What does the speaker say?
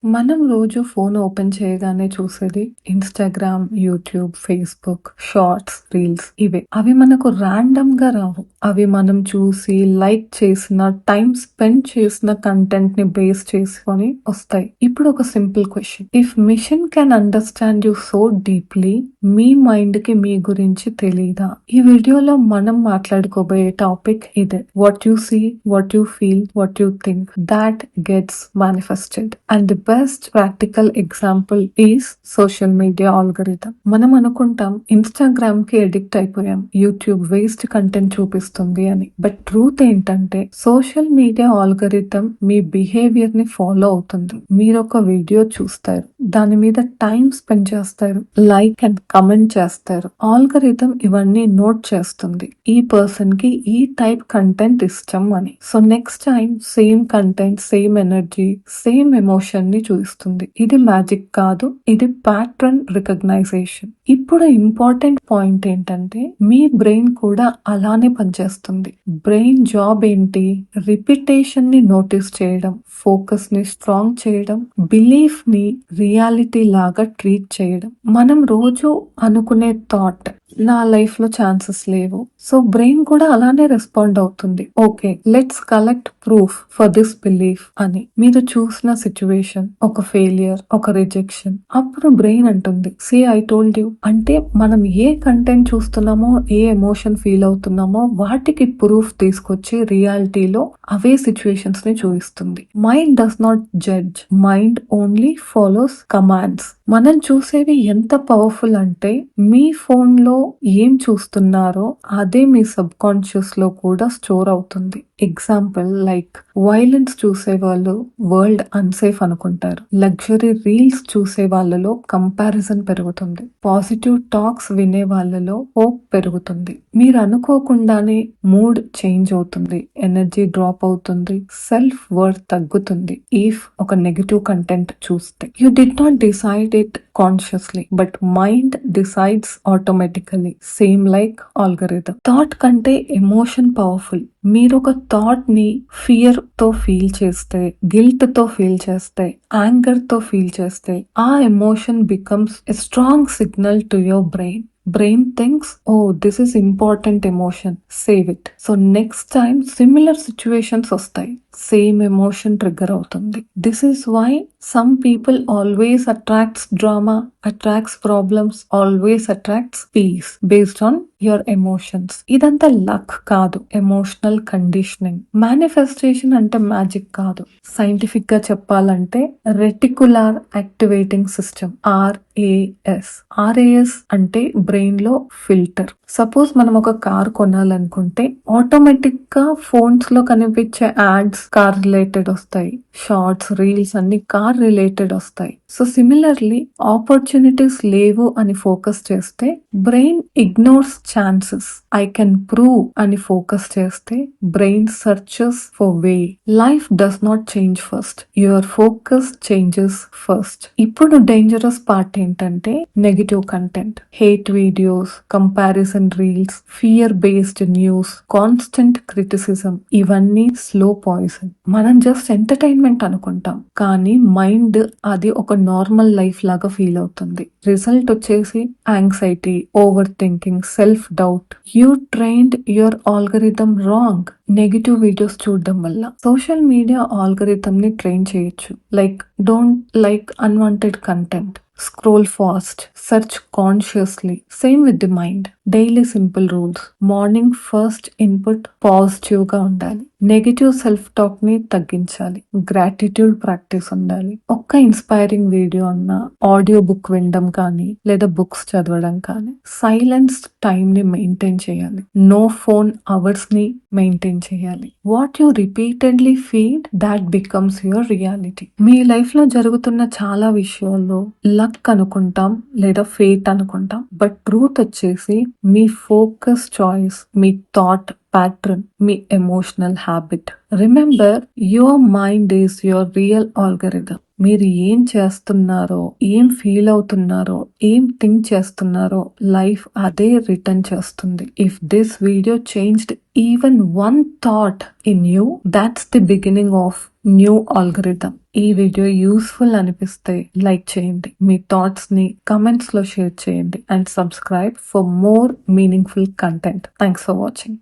మనం రోజు phone open చేయగానే చూసేది Instagram, YouTube, Facebook, shorts, reels ఇవే. అవి మనకు ర్యాండమ్‌గా రావు. అవి మనం చూసి, లైక్ చేసిన, టైమ్ స్పెండ్ చేసిన కంటెంట్‌ని బేస్ చేసుకొని వస్తాయి. ఇప్పుడు ఒక simple question. If machine can understand you so deeply, మీ మైండ్‌కి మీ గురించి తెలీదా? ఈ వీడియోలో మనం మాట్లాడుకోబోయే టాపిక్ ఇదే. What you see, what you feel, what you think, that gets manifested. And the best practical example is social media algorithm. మనం అనుకుంటాం ఇన్‌స్టాగ్రామ్ కి అడిక్ట్ అయిపోయాం, యూట్యూబ్ వేస్ట్ కంటెంట్ చూపిస్తుంది అని. బట్ ట్రూత్ ఏంటంటే సోషల్ మీడియా ఆల్గరిథం మీ behaviour ని follow అవుతుంది. మీరు ఒక వీడియో చూస్తారు, దాని మీద టైం స్పెండ్ చేస్తారు, లైక్ అండ్ కమెంట్ చేస్తారు. ఆల్గరిథం ఇవన్నీ నోట్ చేస్తుంది, ఈ పర్సన్ కి ఈ టైప్ కంటెంట్ ఇష్టం అని. So next time same content, same energy, same emotion ని చూపిస్తుంది. ఇది మ్యాజిక్ కాదు, ఇది ప్యాటర్న్ రికగ్నైజేషన్. ఇప్పుడు ఇంపార్టెంట్ పాయింట్ ఏంటంటే మీ బ్రెయిన్ కూడా అలానే పనిచేస్తుంది. బ్రెయిన్ జాబ్ ఏంటి? రిపిటేషన్ ని నోటీస్ చేయడం, ఫోకస్ ని స్ట్రాంగ్ చేయడం, బిలీఫ్ ని రియాలిటీ లాగా ట్రీట్ చేయడం. మనం రోజు అనుకునే థాట్, నా లైఫ్ లో ఛాన్సెస్ లేవు, సో బ్రెయిన్ కూడా అలానే రెస్పాండ్ అవుతుంది. Okay, let's collect proof for this belief అని. మీరు చూసిన సిచ్యువేషన్, ఒక ఫెయిలియర్, ఒక రిజెక్షన్, అప్పుడు బ్రెయిన్ అంటుంది సీ ఐ టోల్డ్ యూ. అంటే మనం ఏ కంటెంట్ చూస్తున్నామో, ఏ ఎమోషన్ ఫీల్ అవుతున్నామో వాటికి ప్రూఫ్ తీసుకొచ్చి రియాలిటీలో అవే సిచ్యువేషన్స్ ని చూపిస్తుంది. Mind does not judge, mind only follows commands. మనం చూసేవి ఎంత పవర్ఫుల్ అంటే మీ ఫోన్ లో ఏం చూస్తున్నారో అదే మీ సబ్ కాన్షియస్ లో కూడా స్టోర్ అవుతుంది. ఎగ్జాంపుల్ లైక్ వైలెన్స్ చూసే వాళ్ళు వరల్డ్ అన్సేఫ్ అనుకుంటారు. లగ్జరీ రీల్స్ చూసే వాళ్ళలో కంపారిజన్ పెరుగుతుంది. పాజిటివ్ టాక్స్ వినే వాళ్ళలో హోప్ పెరుగుతుంది. మీరు అనుకోకుండానే మూడ్ చేంజ్ అవుతుంది, ఎనర్జీ డ్రాప్ అవుతుంది, సెల్ఫ్ వర్త్ తగ్గుతుంది. ఇఫ్ ఒక నెగటివ్ కంటెంట్ చూస్తే you did not decide it consciously, but mind decides automatically. Same like algorithm. Thought కంటే ఎమోషన్ పవర్ఫుల్. మీరు ఒక థాట్ ని ఫియర్ తో ఫీల్ చేస్తే, గిల్ట్ తో ఫీల్ చేస్తే, యాంగర్ తో ఫీల్ చేస్తే, ఆ emotion becomes a strong signal to your brain. Brain thinks, oh, this is important emotion, save it. So next time similar situations వస్తాయి, సేమ్ ఎమోషన్ ట్రిగ్గర్ అవుతుంది. This is why some people always attracts drama, attracts problems, always attracts peace based on your emotions. ఇదంతా luck కాదు, emotional conditioning. Manifestation అంటే magic కాదు. Scientific గా చెప్పాలంటే reticular activating system, RAS. RAS అంటే brain లో filter. Suppose మనం ఒక కార్ కొనాలనుకుంటే ఆటోమేటిక్ గా ఫోన్స్ లో కనిపించే యాడ్స్ కార్ రిలేటెడ్ వస్తాయి, షార్ట్స్, రీల్స్ అన్ని కార్ రిలేటెడ్ వస్తాయి. సో సిమిలర్లీ ఆపర్చునిటీస్ లేవు అని ఫోకస్ చేస్తే brain ignores chances. I can prove అని ఫోకస్ చేస్తే brain searches for way. Life does not change first, your focus changes first. ఇప్పుడు dangerous part ఏంటంటే negative content, hate videos, comparison reels, fear based news, constant criticism. ఇవన్నీ slow poison. మనం just entertainment అనుకుంటాం, కానీ mind అది ఒక normal life లాగా feel అవుతుంది. రిజల్ట్ వచ్చేసి anxiety, over thinking, self doubt. You trained your algorithm wrong. Negative videos చూడడం వల్ల సోషల్ మీడియా ఆల్గరిథం ని ట్రైన్ చేయొచ్చు. Like don't like unwanted content, scroll fast, search consciously. Same with the mind. Daily simple rules. Morning first input positive గా ఉండాలి. Negative self talk ని తగ్గించాలి. Gratitude practice ఉండాలి. ఒక్క ఇన్స్పైరింగ్ వీడియో అన్నా, audio book వినడం కానీ, లేదా బుక్స్ చదవడం కానీ. సైలెన్స్ టైం ని మెయింటైన్ చేయాలి. నో ఫోన్ అవర్స్ ని మెయింటైన్ చేయాలి. What you repeatedly feed, that becomes your reality. Me life లో జరుగుతున్న చాలా విషయాల్లో లక్ అనుకుంటాం, లేదా ఫేట్ అనుకుంటాం, బట్ ట్రూత్ వచ్చేసి మీ ఫోకస్ చాయిస్, మీ థాట్ ప్యాటర్న్, మీ emotional habit. Remember, your mind is your real algorithm. మీరు ఏం చేస్తున్నారో, ఏం ఫీల్ అవుతున్నారో, ఏం థింక్ చేస్తున్నారో లైఫ్ అదే రిటర్న్ చేస్తుంది. If this video changed even one thought in you, that's the beginning of new algorithm. ఈ వీడియో యూస్ఫుల్ అనిపిస్తే లైక్ చేయండి, మీ థాట్స్ ని కమెంట్స్ లో షేర్ చేయండి and subscribe for more meaningful content. Thanks for watching.